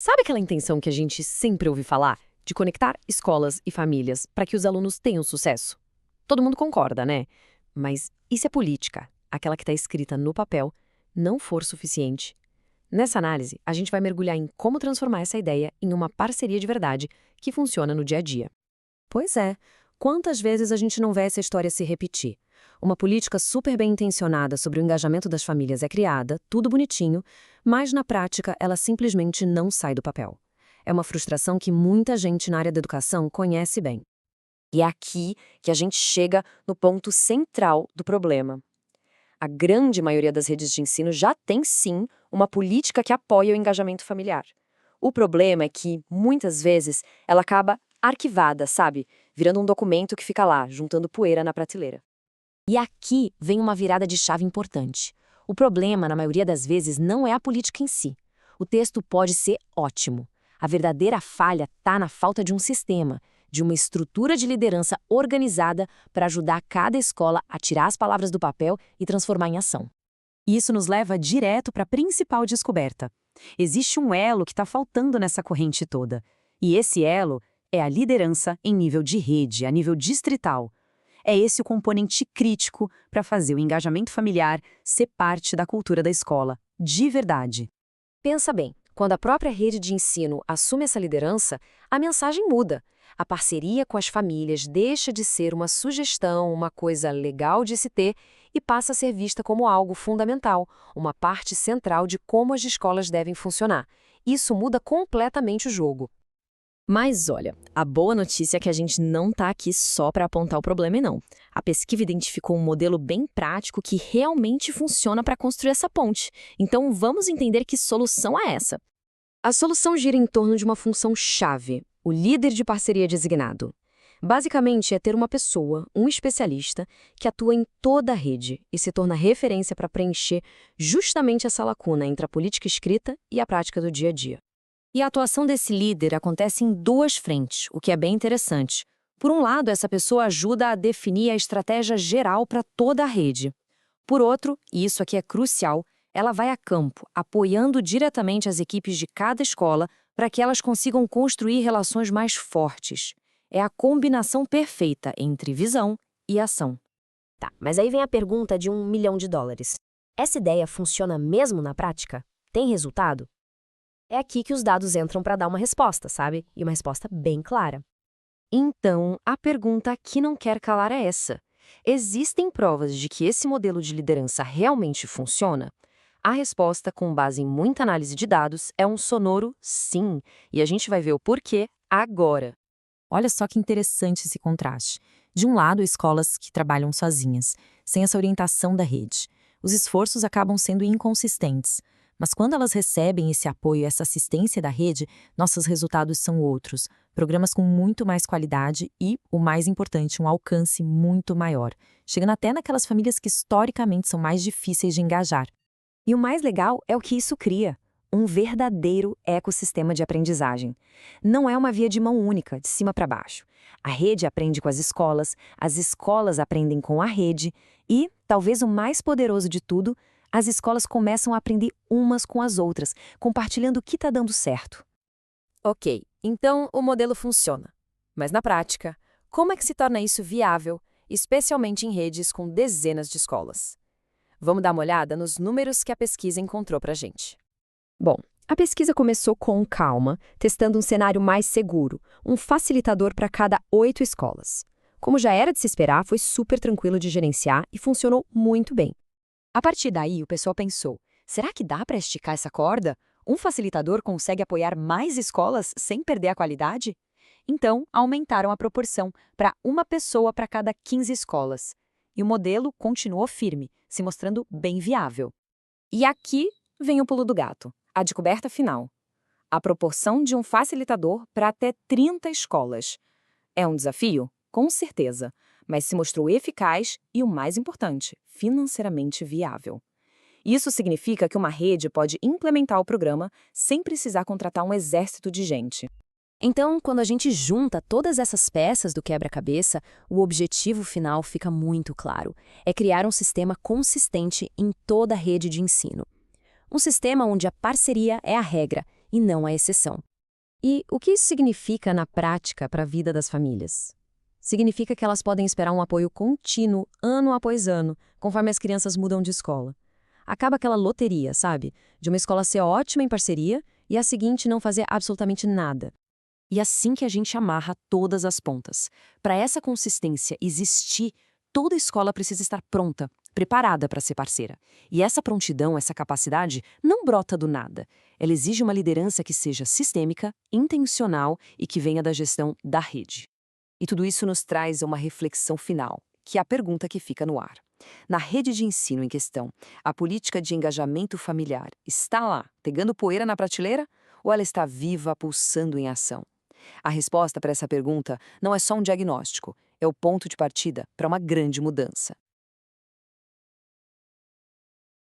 Sabe aquela intenção que a gente sempre ouve falar de conectar escolas e famílias para que os alunos tenham sucesso? Todo mundo concorda, né? Mas e se a política, aquela que está escrita no papel, não for suficiente? Nessa análise, a gente vai mergulhar em como transformar essa ideia em uma parceria de verdade que funciona no dia a dia. Pois é. Quantas vezes a gente não vê essa história se repetir? Uma política super bem intencionada sobre o engajamento das famílias é criada, tudo bonitinho, mas na prática ela simplesmente não sai do papel. É uma frustração que muita gente na área da educação conhece bem. E é aqui que a gente chega no ponto central do problema. A grande maioria das redes de ensino já tem sim uma política que apoia o engajamento familiar. O problema é que, muitas vezes, ela acaba arquivada, sabe? Virando um documento que fica lá, juntando poeira na prateleira. E aqui vem uma virada de chave importante. O problema, na maioria das vezes, não é a política em si. O texto pode ser ótimo. A verdadeira falha está na falta de um sistema, de uma estrutura de liderança organizada para ajudar cada escola a tirar as palavras do papel e transformar em ação. Isso nos leva direto para a principal descoberta. Existe um elo que está faltando nessa corrente toda. E esse elo é a liderança em nível de rede, a nível distrital. É esse o componente crítico para fazer o engajamento familiar ser parte da cultura da escola, de verdade. Pensa bem, quando a própria rede de ensino assume essa liderança, a mensagem muda. A parceria com as famílias deixa de ser uma sugestão, uma coisa legal de se ter, e passa a ser vista como algo fundamental, uma parte central de como as escolas devem funcionar. Isso muda completamente o jogo. Mas olha, a boa notícia é que a gente não está aqui só para apontar o problema, não. A pesquisa identificou um modelo bem prático que realmente funciona para construir essa ponte. Então vamos entender que solução é essa. A solução gira em torno de uma função-chave, o líder de parceria designado. Basicamente, é ter uma pessoa, um especialista, que atua em toda a rede e se torna referência para preencher justamente essa lacuna entre a política escrita e a prática do dia a dia. E a atuação desse líder acontece em duas frentes, o que é bem interessante. Por um lado, essa pessoa ajuda a definir a estratégia geral para toda a rede. Por outro, e isso aqui é crucial, ela vai a campo, apoiando diretamente as equipes de cada escola para que elas consigam construir relações mais fortes. É a combinação perfeita entre visão e ação. Tá, mas aí vem a pergunta de $1 milhão. Essa ideia funciona mesmo na prática? Tem resultado? É aqui que os dados entram para dar uma resposta, sabe? E uma resposta bem clara. Então, a pergunta que não quer calar é essa. Existem provas de que esse modelo de liderança realmente funciona? A resposta, com base em muita análise de dados, é um sonoro sim, e a gente vai ver o porquê agora. Olha só que interessante esse contraste. De um lado, escolas que trabalham sozinhas, sem essa orientação da rede. Os esforços acabam sendo inconsistentes. Mas quando elas recebem esse apoio e essa assistência da rede, nossos resultados são outros. Programas com muito mais qualidade e, o mais importante, um alcance muito maior, chegando até naquelas famílias que historicamente são mais difíceis de engajar. E o mais legal é o que isso cria. Um verdadeiro ecossistema de aprendizagem. Não é uma via de mão única, de cima para baixo. A rede aprende com as escolas aprendem com a rede e, talvez o mais poderoso de tudo, as escolas começam a aprender umas com as outras, compartilhando o que está dando certo. Ok, então o modelo funciona. Mas na prática, como é que se torna isso viável, especialmente em redes com dezenas de escolas? Vamos dar uma olhada nos números que a pesquisa encontrou para a gente. Bom, a pesquisa começou com calma, testando um cenário mais seguro, um facilitador para cada 8 escolas. Como já era de se esperar, foi super tranquilo de gerenciar e funcionou muito bem. A partir daí, o pessoal pensou, será que dá para esticar essa corda? Um facilitador consegue apoiar mais escolas sem perder a qualidade? Então, aumentaram a proporção para uma pessoa para cada 15 escolas. E o modelo continuou firme, se mostrando bem viável. E aqui vem o pulo do gato, a descoberta final. A proporção de um facilitador para até 30 escolas. É um desafio? Com certeza, mas se mostrou eficaz e, o mais importante, financeiramente viável. Isso significa que uma rede pode implementar o programa sem precisar contratar um exército de gente. Então, quando a gente junta todas essas peças do quebra-cabeça, o objetivo final fica muito claro. É criar um sistema consistente em toda a rede de ensino. Um sistema onde a parceria é a regra e não a exceção. E o que isso significa na prática para a vida das famílias? Significa que elas podem esperar um apoio contínuo, ano após ano, conforme as crianças mudam de escola. Acaba aquela loteria, sabe? De uma escola ser ótima em parceria e a seguinte não fazer absolutamente nada. E assim que a gente amarra todas as pontas. Para essa consistência existir, toda escola precisa estar pronta, preparada para ser parceira. E essa prontidão, essa capacidade, não brota do nada. Ela exige uma liderança que seja sistêmica, intencional e que venha da gestão da rede. E tudo isso nos traz a uma reflexão final, que é a pergunta que fica no ar. Na rede de ensino em questão, a política de engajamento familiar está lá, pegando poeira na prateleira, ou ela está viva, pulsando em ação? A resposta para essa pergunta não é só um diagnóstico, é o ponto de partida para uma grande mudança.